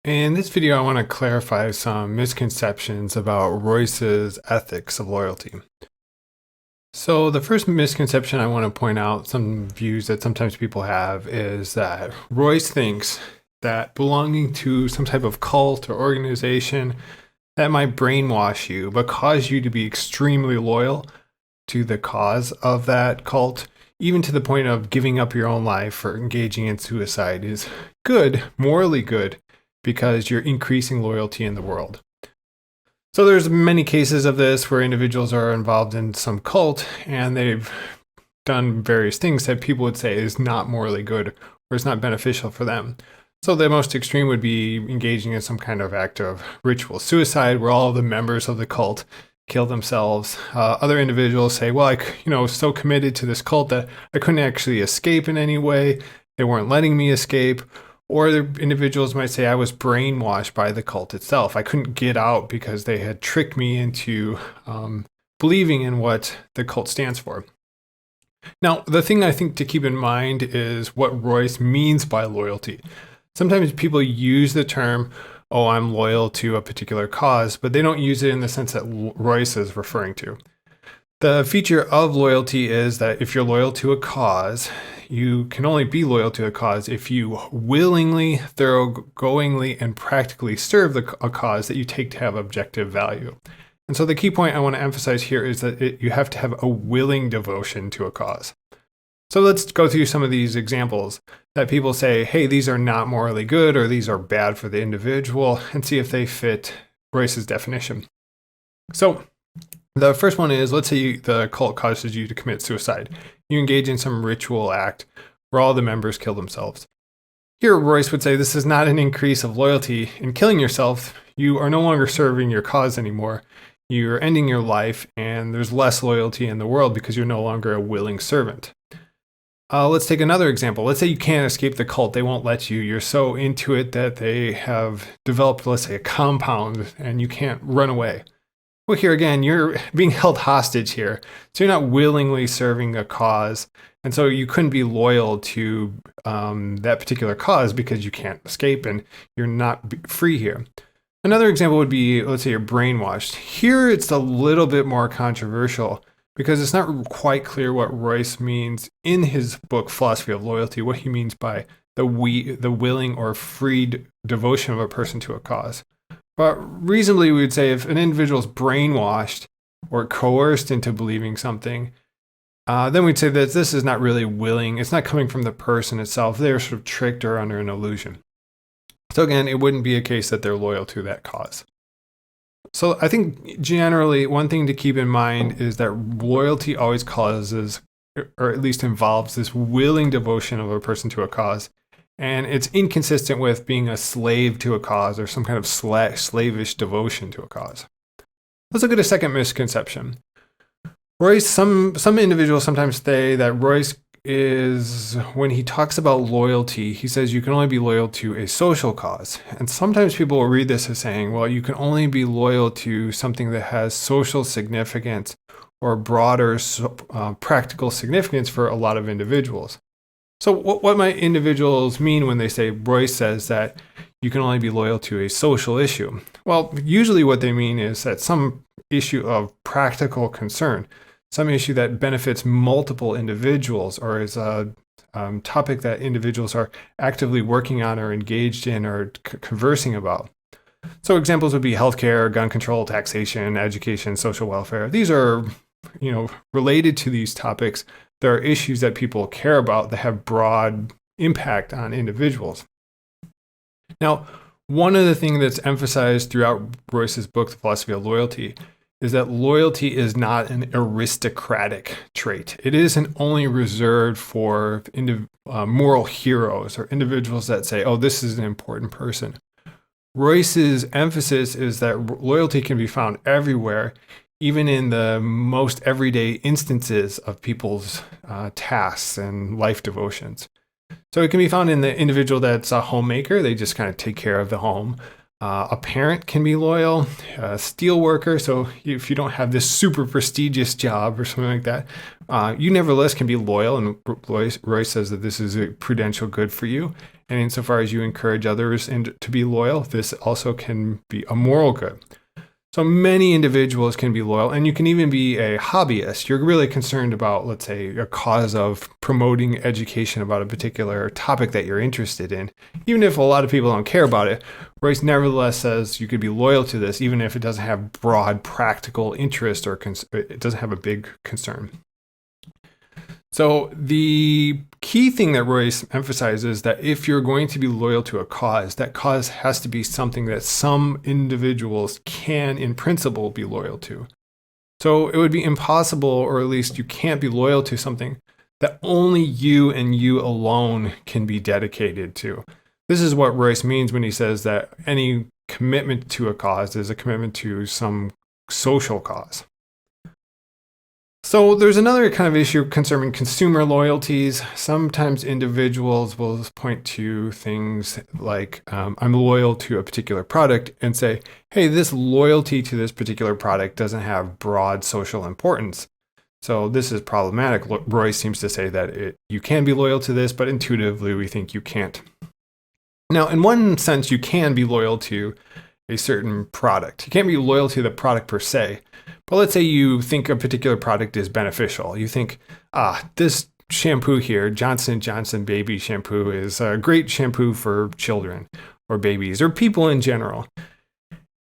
In this video, I want to clarify some misconceptions about Royce's ethics of loyalty. So the first misconception I want to point out, some views that sometimes people have, is that Royce thinks that belonging to some type of cult or organization that might brainwash you, but cause you to be extremely loyal to the cause of that cult, even to the point of giving up your own life or engaging in suicide, is good, morally good, because you're increasing loyalty in the world. So there's many cases of this where individuals are involved in some cult and they've done various things that people would say is not morally good or is not beneficial for them. So the most extreme would be engaging in some kind of act of ritual suicide where all of the members of the cult kill themselves. Other individuals say, well, I was so committed to this cult that I couldn't actually escape in any way. They weren't letting me escape. Or the individuals might say I was brainwashed by the cult itself. I couldn't get out because they had tricked me into believing in what the cult stands for. Now, the thing I think to keep in mind is what Royce means by loyalty. Sometimes people use the term, oh, I'm loyal to a particular cause, but they don't use it in the sense that Royce is referring to. The feature of loyalty is that if you're loyal to a cause, you can only be loyal to a cause if you willingly, thoroughgoingly, and practically serve a cause that you take to have objective value. And so the key point I want to emphasize here is that you have to have a willing devotion to a cause. So let's go through some of these examples that people say, hey, these are not morally good or these are bad for the individual, and see if they fit Royce's definition. So the first one is, let's say the cult causes you to commit suicide. You engage in some ritual act where all the members kill themselves. Here, Royce would say this is not an increase of loyalty. In killing yourself, you are no longer serving your cause anymore. You're ending your life, and there's less loyalty in the world because you're no longer a willing servant. Let's take another example. Let's say you can't escape the cult. They won't let you. You're so into it that they have developed, let's say, a compound, and you can't run away. Well, here again, you're being held hostage here. So you're not willingly serving a cause. And so you couldn't be loyal to that particular cause because you can't escape and you're not free here. Another example would be, let's say you're brainwashed. Here it's a little bit more controversial because it's not quite clear what Royce means in his book, Philosophy of Loyalty, what he means by the willing or free devotion of a person to a cause. But reasonably, we would say if an individual is brainwashed or coerced into believing something, then we'd say that this is not really willing. It's not coming from the person itself. They're sort of tricked or under an illusion. So again, it wouldn't be a case that they're loyal to that cause. So I think generally one thing to keep in mind is that loyalty always causes, or at least involves, this willing devotion of a person to a cause. And it's inconsistent with being a slave to a cause or some kind of slavish devotion to a cause. Let's look at a second misconception. Royce, some individuals sometimes say that Royce is, when he talks about loyalty, he says you can only be loyal to a social cause. And sometimes people will read this as saying, well, you can only be loyal to something that has social significance or broader practical significance for a lot of individuals. So what might individuals mean when they say Royce says that you can only be loyal to a social issue? Well, usually what they mean is that some issue of practical concern, some issue that benefits multiple individuals or is a topic that individuals are actively working on or engaged in or conversing about. So examples would be healthcare, gun control, taxation, education, social welfare. These are, related to these topics. There are issues that people care about that have broad impact on individuals. Now, one of the things that's emphasized throughout Royce's book, The Philosophy of Loyalty, is that loyalty is not an aristocratic trait. It isn't only reserved for moral heroes or individuals that say, oh, this is an important person. Royce's emphasis is that loyalty can be found everywhere, even in the most everyday instances of people's tasks and life devotions. So it can be found in the individual that's a homemaker. They just kind of take care of the home. A parent can be loyal, a steel worker. So if you don't have this super prestigious job or something like that, you nevertheless can be loyal. And Royce says that this is a prudential good for you. And insofar as you encourage others to be loyal, this also can be a moral good. So many individuals can be loyal, and you can even be a hobbyist. You're really concerned about, let's say, a cause of promoting education about a particular topic that you're interested in. Even if a lot of people don't care about it, Royce nevertheless says you could be loyal to this, even if it doesn't have broad practical interest or it doesn't have a big concern. So the key thing that Royce emphasizes is that if you're going to be loyal to a cause, that cause has to be something that some individuals can, in principle, be loyal to. So it would be impossible, or at least you can't be loyal to something that only you and you alone can be dedicated to. This is what Royce means when he says that any commitment to a cause is a commitment to some social cause. So there's another kind of issue concerning consumer loyalties. Sometimes individuals will point to things like, I'm loyal to a particular product and say, hey, this loyalty to this particular product doesn't have broad social importance. So this is problematic. Royce seems to say that you can be loyal to this, but intuitively we think you can't. Now, in one sense, you can be loyal to a certain product. You can't be loyal to the product per se. But let's say you think a particular product is beneficial. You think, this shampoo here, Johnson & Johnson baby shampoo, is a great shampoo for children or babies or people in general.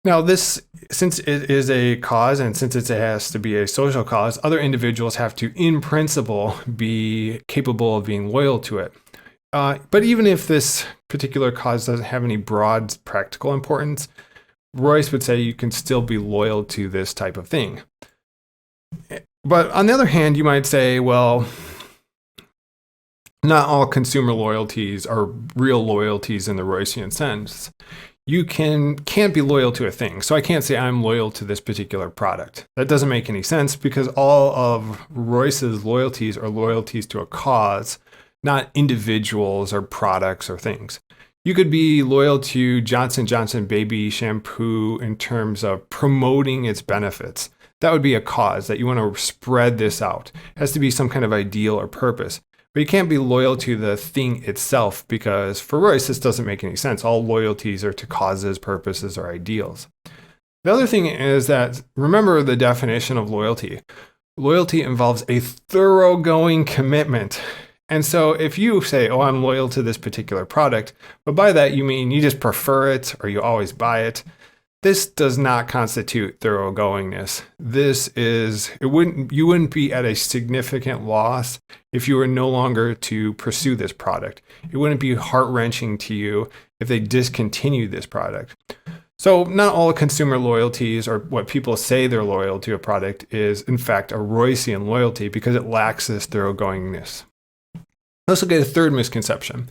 Now, this, since it is a cause and since it has to be a social cause, other individuals have to, in principle, be capable of being loyal to it. But even if this particular cause doesn't have any broad practical importance, Royce would say you can still be loyal to this type of thing. But on the other hand, you might say, well, not all consumer loyalties are real loyalties in the Roycean sense. You can't be loyal to a thing. So I can't say I'm loyal to this particular product. That doesn't make any sense because all of Royce's loyalties are loyalties to a cause, not individuals or products or things. You could be loyal to Johnson & Johnson baby shampoo in terms of promoting its benefits. That would be a cause that you want to spread this out. It has to be some kind of ideal or purpose. But you can't be loyal to the thing itself because for Royce, this doesn't make any sense. All loyalties are to causes, purposes, or ideals. The other thing is that, remember the definition of loyalty. Loyalty involves a thoroughgoing commitment. And so if you say, oh, I'm loyal to this particular product, but by that you mean you just prefer it or you always buy it, this does not constitute thoroughgoingness. You wouldn't be at a significant loss if you were no longer to pursue this product. It wouldn't be heart-wrenching to you if they discontinued this product. So not all consumer loyalties or what people say they're loyal to a product is in fact a Roycean loyalty because it lacks this thoroughgoingness. Let's look at a third misconception.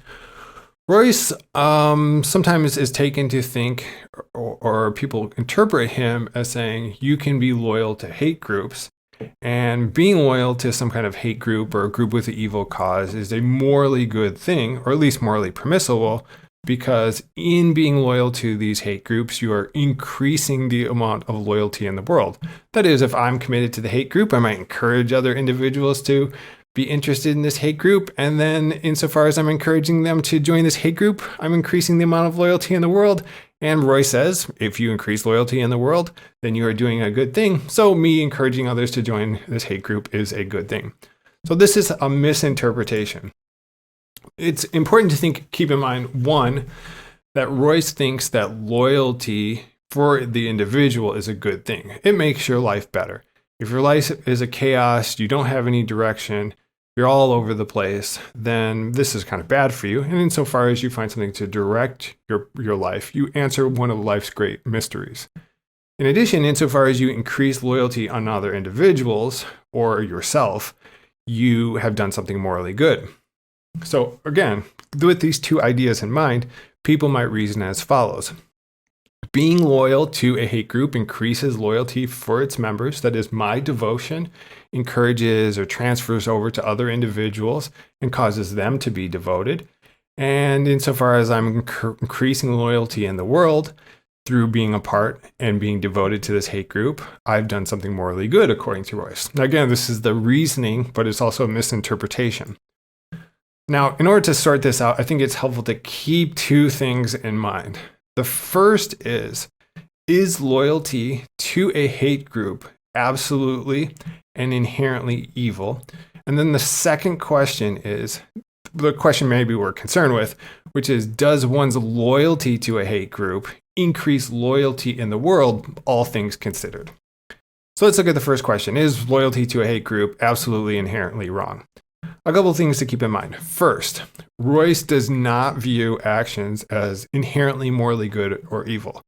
Royce sometimes is taken to think, or people interpret him as saying you can be loyal to hate groups, and being loyal to some kind of hate group or a group with an evil cause is a morally good thing, or at least morally permissible, because in being loyal to these hate groups, you are increasing the amount of loyalty in the world. That is, if I'm committed to the hate group, I might encourage other individuals to be interested in this hate group. And then insofar as I'm encouraging them to join this hate group, I'm increasing the amount of loyalty in the world. And Royce says, if you increase loyalty in the world, then you are doing a good thing. So me encouraging others to join this hate group is a good thing. So this is a misinterpretation. It's important to keep in mind, one, that Royce thinks that loyalty for the individual is a good thing. It makes your life better. If your life is a chaos, you don't have any direction, you're all over the place, then this is kind of bad for you. And insofar as you find something to direct your life, you answer one of life's great mysteries. In addition, insofar as you increase loyalty on other individuals or yourself, you have done something morally good. So again, with these two ideas in mind, people might reason as follows. Being loyal to a hate group increases loyalty for its members. That is, my devotion encourages or transfers over to other individuals and causes them to be devoted. And insofar as I'm increasing loyalty in the world through being a part and being devoted to this hate group, I've done something morally good, according to Royce. Now, again, this is the reasoning, but it's also a misinterpretation. Now, in order to sort this out, I think it's helpful to keep two things in mind. The first is loyalty to a hate group absolutely and inherently evil? And then the second question is the question maybe we're concerned with, which is, does one's loyalty to a hate group increase loyalty in the world, all things considered? So let's look at the first question. Is loyalty to a hate group absolutely inherently wrong? A couple things to keep in mind. First, Royce does not view actions as inherently morally good or evil.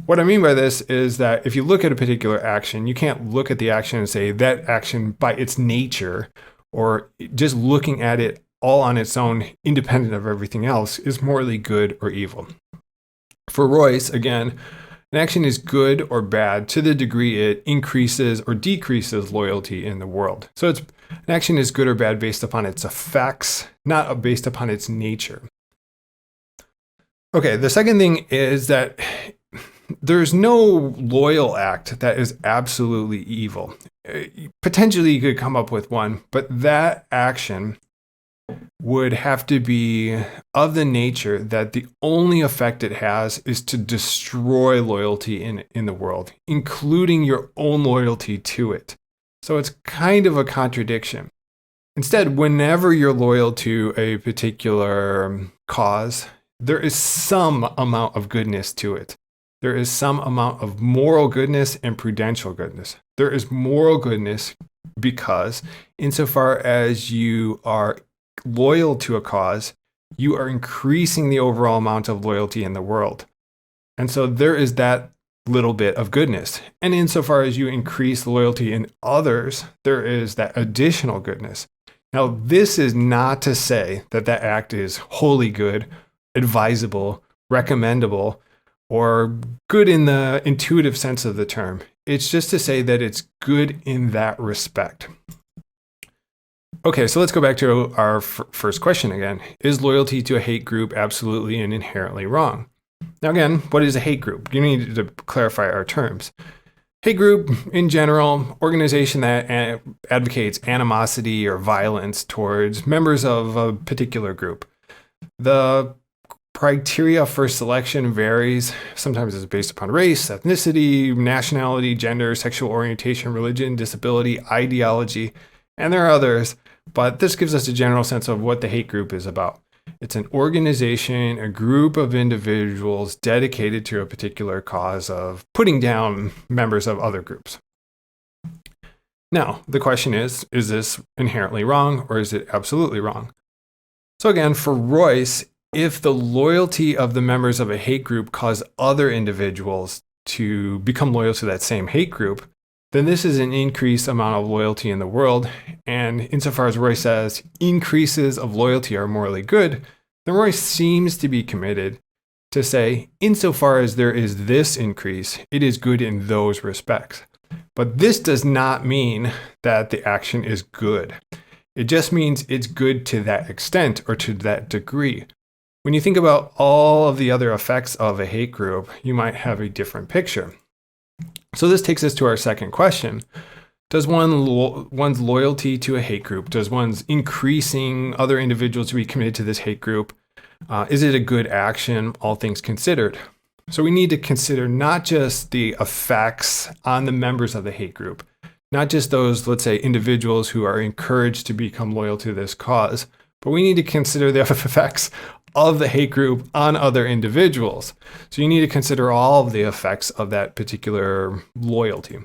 What I mean by this is that if you look at a particular action, you can't look at the action and say that action by its nature, or just looking at it all on its own, independent of everything else, is morally good or evil. For Royce, again, an action is good or bad to the degree it increases or decreases loyalty in the world. So an action is good or bad based upon its effects, not based upon its nature. Okay, the second thing is that there's no loyal act that is absolutely evil. Potentially you could come up with one, but that action would have to be of the nature that the only effect it has is to destroy loyalty in the world, including your own loyalty to it. So it's kind of a contradiction. Instead, whenever you're loyal to a particular cause, there is some amount of goodness to it. There is some amount of moral goodness and prudential goodness. There is moral goodness because insofar as you are loyal to a cause, you are increasing the overall amount of loyalty in the world. And so there is that little bit of goodness. And insofar as you increase loyalty in others, there is that additional goodness. Now, this is not to say that that act is wholly good, advisable, recommendable, or good in the intuitive sense of the term. It's just to say that it's good in that respect. Okay, so let's go back to our first question again. Is loyalty to a hate group absolutely and inherently wrong? Now again, what is a hate group? You need to clarify our terms. Hate group, in general, organization that advocates animosity or violence towards members of a particular group. The criteria for selection varies. Sometimes it's based upon race, ethnicity, nationality, gender, sexual orientation, religion, disability, ideology, and there are others. But this gives us a general sense of what the hate group is about. It's an organization, a group of individuals dedicated to a particular cause of putting down members of other groups. Now, the question is this inherently wrong or is it absolutely wrong? So again, for Royce, if the loyalty of the members of a hate group cause other individuals to become loyal to that same hate group, then this is an increased amount of loyalty in the world. And insofar as Royce says increases of loyalty are morally good, then Royce seems to be committed to say, insofar as there is this increase, it is good in those respects. But this does not mean that the action is good. It just means it's good to that extent or to that degree. When you think about all of the other effects of a hate group, you might have a different picture. So this takes us to our second question. Does one's loyalty to a hate group, does one's increasing other individuals to be committed to this hate group, is it a good action, all things considered? So we need to consider not just the effects on the members of the hate group, not just those, let's say, individuals who are encouraged to become loyal to this cause, but we need to consider the effects of the hate group on other individuals. So you need to consider all of the effects of that particular loyalty.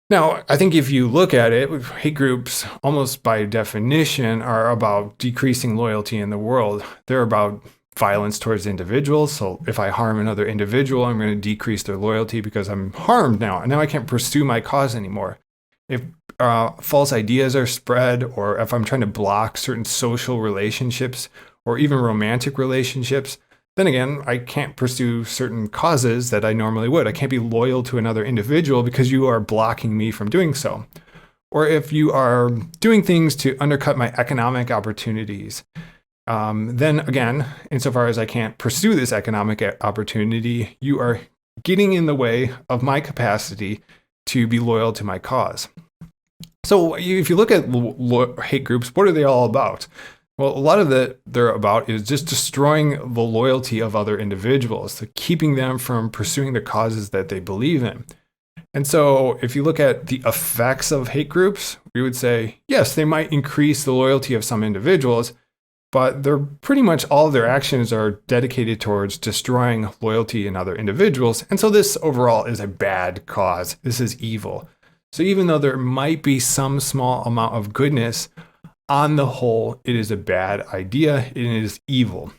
Now, I think if you look at it, hate groups, almost by definition, are about decreasing loyalty in the world. They're about violence towards individuals. So if I harm another individual, I'm going to decrease their loyalty because I'm harmed now. Now I can't pursue my cause anymore. If false ideas are spread, or if I'm trying to block certain social relationships, or even romantic relationships, then again, I can't pursue certain causes that I normally would. I can't be loyal to another individual because you are blocking me from doing so. Or if you are doing things to undercut my economic opportunities, then again, insofar as I can't pursue this economic opportunity, you are getting in the way of my capacity to be loyal to my cause. So if you look at hate groups, what are they all about? Well, a lot of that they're about is just destroying the loyalty of other individuals, so keeping them from pursuing the causes that they believe in. And so, if you look at the effects of hate groups, we would say, yes, they might increase the loyalty of some individuals, but they're pretty much all of their actions are dedicated towards destroying loyalty in other individuals. And so, this overall is a bad cause. This is evil. So, even though there might be some small amount of goodness, on the whole, it is a bad idea. It is evil.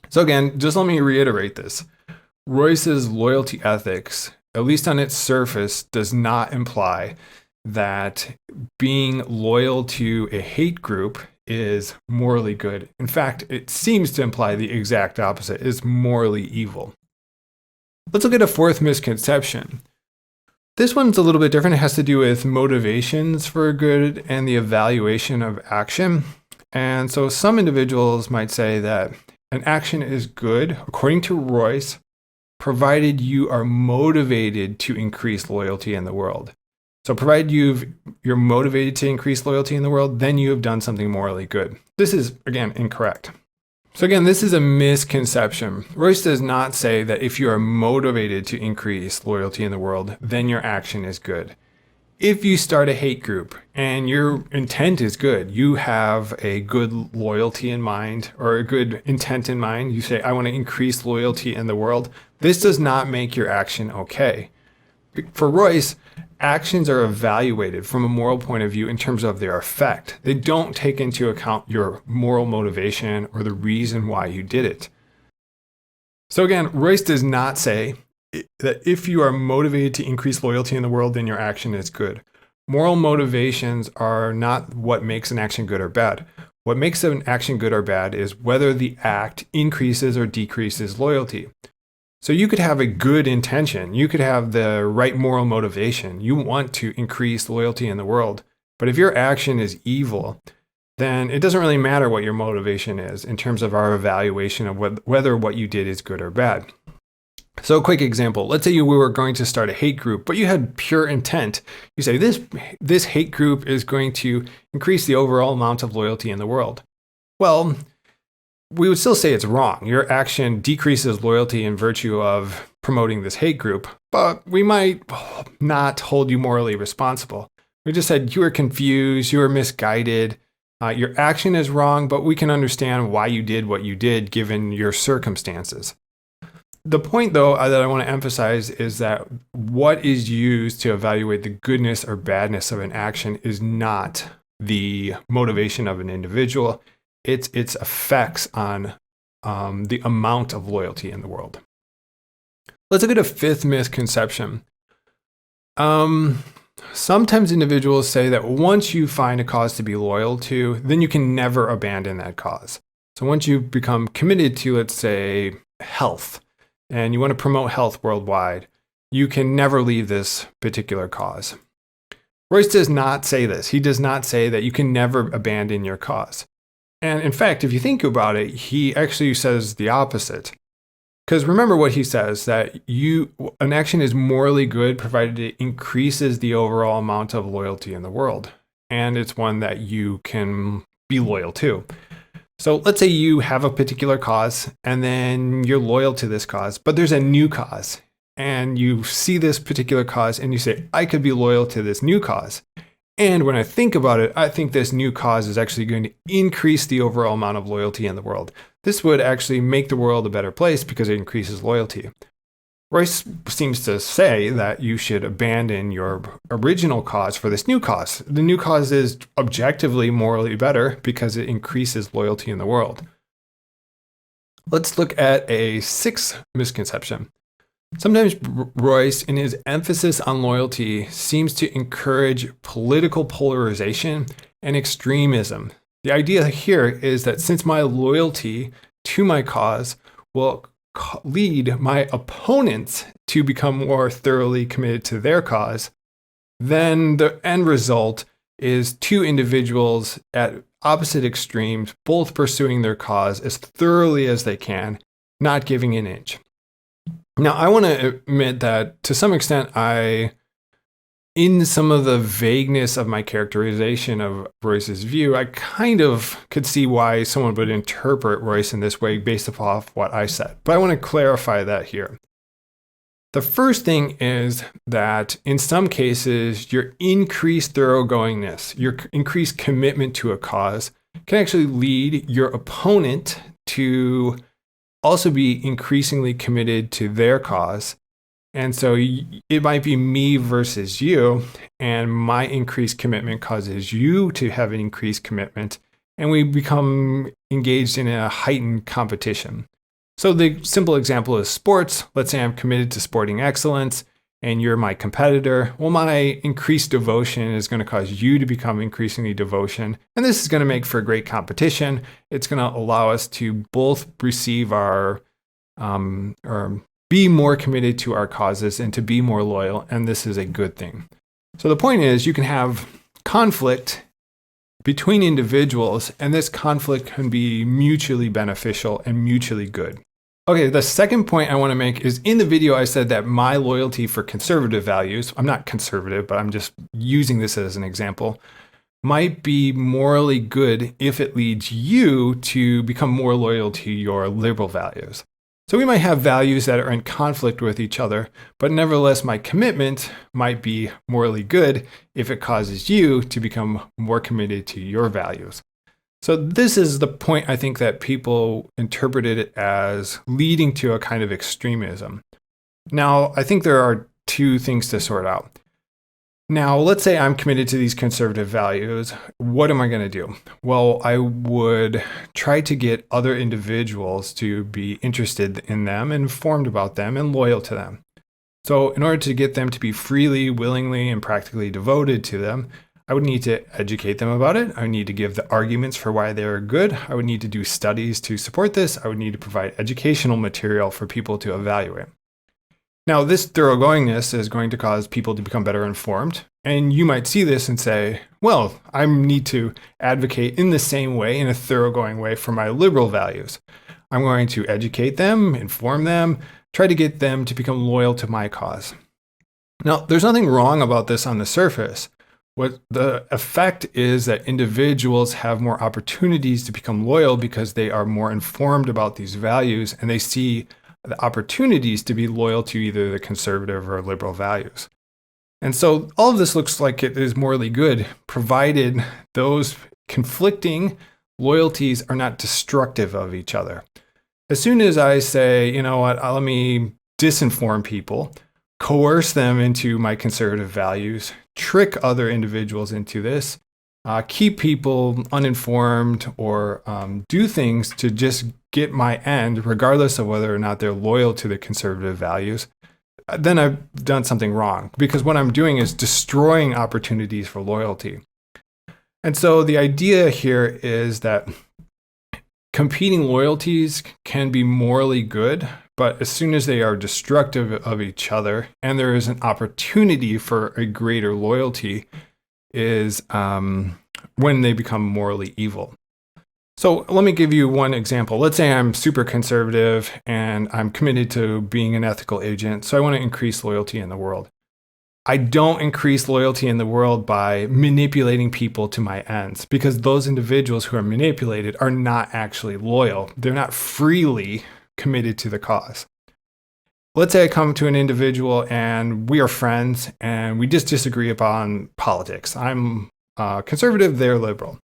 So, again, just let me reiterate this. Royce's loyalty ethics, at least on its surface, does not imply that being loyal to a hate group is morally good. In fact, it seems to imply the exact opposite, is morally evil. Let's look at a fourth misconception. This one's a little bit different. It has to do with motivations for good and the evaluation of action. And so some individuals might say that an action is good, according to Royce, provided you are motivated to increase loyalty in the world. So provided you're motivated to increase loyalty in the world, then you have done something morally good. This is, again, incorrect. So again, this is a misconception. Royce does not say that if you are motivated to increase loyalty in the world, then your action is good. If you start a hate group and your intent is good, you have a good loyalty in mind or a good intent in mind, you say, I want to increase loyalty in the world, this does not make your action okay. For Royce, actions are evaluated from a moral point of view in terms of their effect. They don't take into account your moral motivation or the reason why you did it. So again, Royce does not say that if you are motivated to increase loyalty in the world, then your action is good. Moral motivations are not what makes an action good or bad. What makes an action good or bad is whether the act increases or decreases loyalty. So you could have a good intention. You could have the right moral motivation. You want to increase loyalty in the world. But if your action is evil, then it doesn't really matter what your motivation is in terms of our evaluation of whether what you did is good or bad. So a quick example, let's say you were going to start a hate group, but you had pure intent. You say this hate group is going to increase the overall amount of loyalty in the world. Well, we would still say it's wrong. Your action decreases loyalty in virtue of promoting this hate group, but we might not hold you morally responsible. We just said you were confused, you were misguided, your action is wrong, but we can understand why you did what you did given your circumstances. The point, though, that I want to emphasize is that what is used to evaluate the goodness or badness of an action is not the motivation of an individual. It's its effects on the amount of loyalty in the world. Let's look at a fifth misconception. Sometimes individuals say that once you find a cause to be loyal to, then you can never abandon that cause. So once you become committed to, let's say, health, and you want to promote health worldwide, you can never leave this particular cause. Royce does not say this. He does not say that you can never abandon your cause. And in fact, if you think about it, he actually says the opposite. Because remember what he says, that an action is morally good provided it increases the overall amount of loyalty in the world. And it's one that you can be loyal to. So let's say you have a particular cause and then you're loyal to this cause, but there's a new cause and you see this particular cause and you say, I could be loyal to this new cause. And when I think about it, I think this new cause is actually going to increase the overall amount of loyalty in the world. This would actually make the world a better place because it increases loyalty. Royce seems to say that you should abandon your original cause for this new cause. The new cause is objectively morally better because it increases loyalty in the world. Let's look at a sixth misconception. Sometimes Royce, in his emphasis on loyalty, seems to encourage political polarization and extremism. The idea here is that since my loyalty to my cause will lead my opponents to become more thoroughly committed to their cause, then the end result is two individuals at opposite extremes, both pursuing their cause as thoroughly as they can, not giving an inch. Now, I want to admit that to some extent, I in some of the vagueness of my characterization of Royce's view, I kind of could see why someone would interpret Royce in this way based off what I said. But I want to clarify that here. The first thing is that in some cases, your increased thoroughgoingness, your increased commitment to a cause can actually lead your opponent to also be increasingly committed to their cause. And so it might be me versus you, and my increased commitment causes you to have an increased commitment, and we become engaged in a heightened competition. So the simple example is sports. Let's say I'm committed to sporting excellence and you're my competitor. Well, my increased devotion is going to cause you to become increasingly devotion. And this is going to make for a great competition. It's going to allow us to both receive our, or be more committed to our causes and to be more loyal. And this is a good thing. So the point is you can have conflict between individuals, and this conflict can be mutually beneficial and mutually good. Okay, the second point I want to make is in the video I said that my loyalty for conservative values, I'm not conservative, but I'm just using this as an example, might be morally good if it leads you to become more loyal to your liberal values. So we might have values that are in conflict with each other, but nevertheless, my commitment might be morally good if it causes you to become more committed to your values. So this is the point I think that people interpreted it as leading to a kind of extremism. Now, I think there are two things to sort out. Now, let's say I'm committed to these conservative values. What am I going to do? Well, I would try to get other individuals to be interested in them, informed about them, and loyal to them. So in order to get them to be freely, willingly, and practically devoted to them, I would need to educate them about it. I would need to give the arguments for why they're good. I would need to do studies to support this. I would need to provide educational material for people to evaluate. Now, this thoroughgoingness is going to cause people to become better informed. And you might see this and say, well, I need to advocate in the same way, in a thoroughgoing way, for my liberal values. I'm going to educate them, inform them, try to get them to become loyal to my cause. Now, there's nothing wrong about this on the surface. What the effect is that individuals have more opportunities to become loyal because they are more informed about these values and they see the opportunities to be loyal to either the conservative or liberal values. And so all of this looks like it is morally good, provided those conflicting loyalties are not destructive of each other. As soon as I say, you know what, let me disinform people, coerce them into my conservative values, trick other individuals into this, keep people uninformed, or do things to just get my end, regardless of whether or not they're loyal to the conservative values, then I've done something wrong, because what I'm doing is destroying opportunities for loyalty. And so the idea here is that competing loyalties can be morally good, but as soon as they are destructive of each other and there is an opportunity for a greater loyalty is when they become morally evil. So let me give you one example. Let's say I'm super conservative and I'm committed to being an ethical agent, so I want to increase loyalty in the world. I don't increase loyalty in the world by manipulating people to my ends, because those individuals who are manipulated are not actually loyal. They're not freely committed to the cause. Let's say I come to an individual and we are friends and we just disagree upon politics. I'm conservative, they're liberal.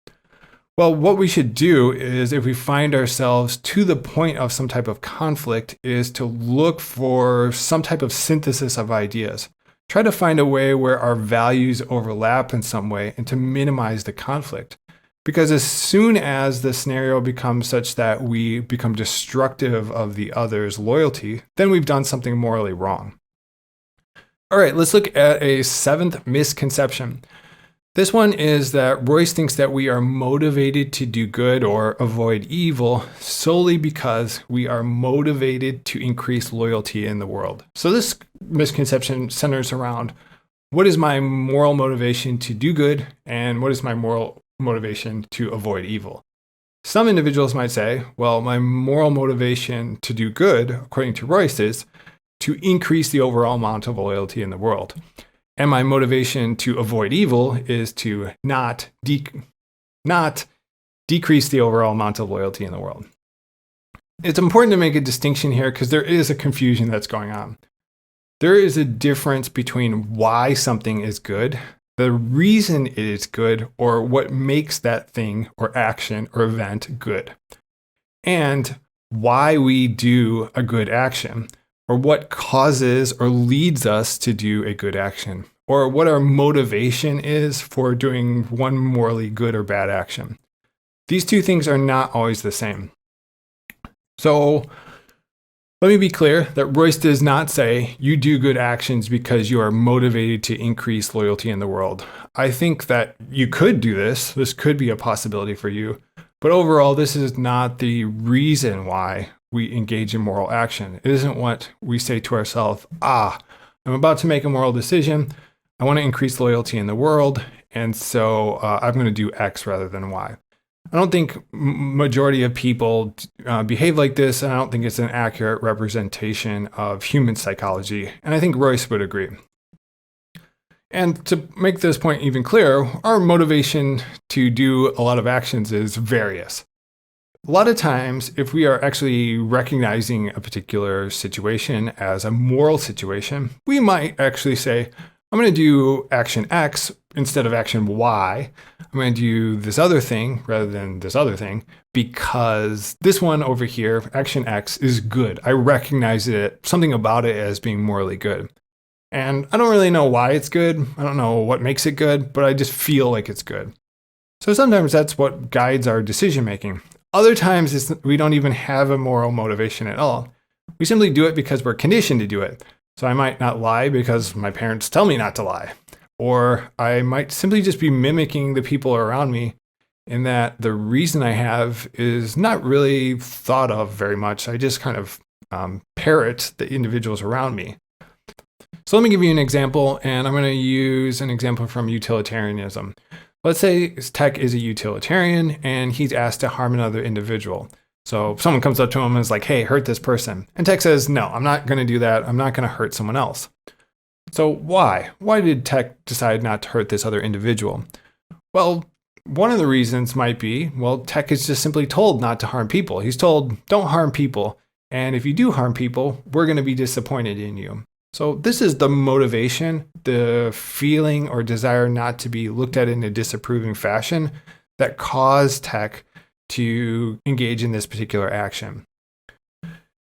Well, what we should do is, if we find ourselves to the point of some type of conflict, is to look for some type of synthesis of ideas. Try to find a way where our values overlap in some way and to minimize the conflict. Because as soon as the scenario becomes such that we become destructive of the other's loyalty, then we've done something morally wrong. All right, let's look at a seventh misconception. This one is that Royce thinks that we are motivated to do good or avoid evil solely because we are motivated to increase loyalty in the world. So this misconception centers around, what is my moral motivation to do good and what is my moral motivation to avoid evil? Some individuals might say, well, my moral motivation to do good, according to Royce, is to increase the overall amount of loyalty in the world. And my motivation to avoid evil is to not decrease the overall amount of loyalty in the world. It's important to make a distinction here because there is a confusion that's going on. There is a difference between why something is good, the reason it is good, or what makes that thing or action or event good, and why we do a good action, or what causes or leads us to do a good action, or what our motivation is for doing one morally good or bad action. These two things are not always the same. So let me be clear that Royce does not say you do good actions because you are motivated to increase loyalty in the world. I think that you could do this. This could be a possibility for you. But overall, this is not the reason why we engage in moral action. It isn't what we say to ourselves, I'm about to make a moral decision. I want to increase loyalty in the world. And so I'm going to do X rather than Y. I don't think majority of people behave like this, and I don't think it's an accurate representation of human psychology, and I think Royce would agree. And to make this point even clearer, our motivation to do a lot of actions is various. A lot of times, if we are actually recognizing a particular situation as a moral situation, we might actually say, I'm going to do action X instead of action Y. I'm going to do this other thing rather than this other thing because this one over here, action X, is good. I recognize it, something about it as being morally good. And I don't really know why it's good. I don't know what makes it good, but I just feel like it's good. So sometimes that's what guides our decision making. Other times we don't even have a moral motivation at all. We simply do it because we're conditioned to do it. So I might not lie because my parents tell me not to lie. Or I might simply just be mimicking the people around me in that the reason I have is not really thought of very much. I just kind of parrot the individuals around me. So let me give you an example, and I'm going to use an example from utilitarianism. Let's say Tech is a utilitarian and he's asked to harm another individual. So someone comes up to him and is like, hey, hurt this person. And Tech says, no, I'm not going to do that. I'm not going to hurt someone else. So why? Why did Tech decide not to hurt this other individual? Well, one of the reasons might be, Tech is just simply told not to harm people. He's told, don't harm people. And if you do harm people, we're going to be disappointed in you. So this is the motivation, the feeling or desire not to be looked at in a disapproving fashion that caused Tech to engage in this particular action.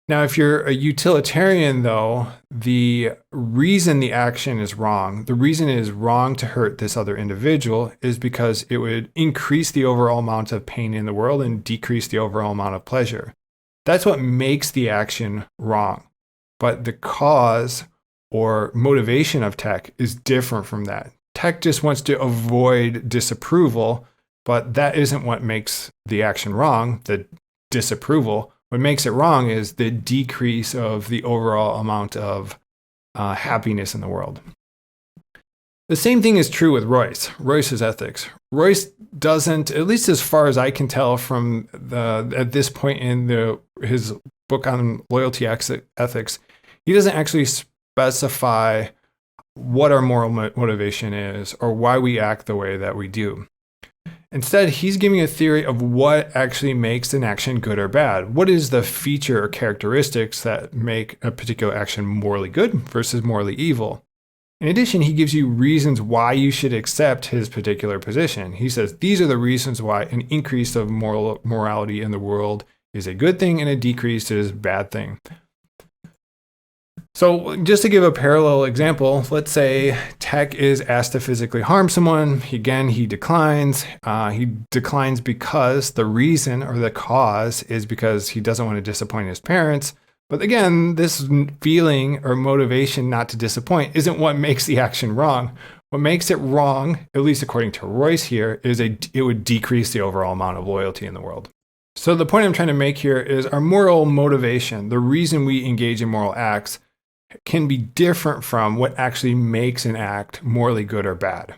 Now, if you're a utilitarian, though, the reason the action is wrong, the reason it is wrong to hurt this other individual is because it would increase the overall amount of pain in the world and decrease the overall amount of pleasure. That's what makes the action wrong. But the cause or motivation of Tech is different from that. Tech just wants to avoid disapproval, but that isn't what makes the action wrong, the disapproval. What makes it wrong is the decrease of the overall amount of happiness in the world. The same thing is true with Royce's ethics. Royce doesn't, at least as far as I can tell from at this point in his book on loyalty ethics, he doesn't actually specify what our moral motivation is or why we act the way that we do. Instead, he's giving a theory of what actually makes an action good or bad. What is the feature or characteristics that make a particular action morally good versus morally evil? In addition, he gives you reasons why you should accept his particular position. He says these are the reasons why an increase of morality in the world is a good thing and a decrease is a bad thing. So just to give a parallel example, let's say Tech is asked to physically harm someone. Again, he declines. He declines because the reason or the cause is because he doesn't want to disappoint his parents. But again, this feeling or motivation not to disappoint isn't what makes the action wrong. What makes it wrong, at least according to Royce here, is it would decrease the overall amount of loyalty in the world. So the point I'm trying to make here is our moral motivation, the reason we engage in moral acts, can be different from what actually makes an act morally good or bad.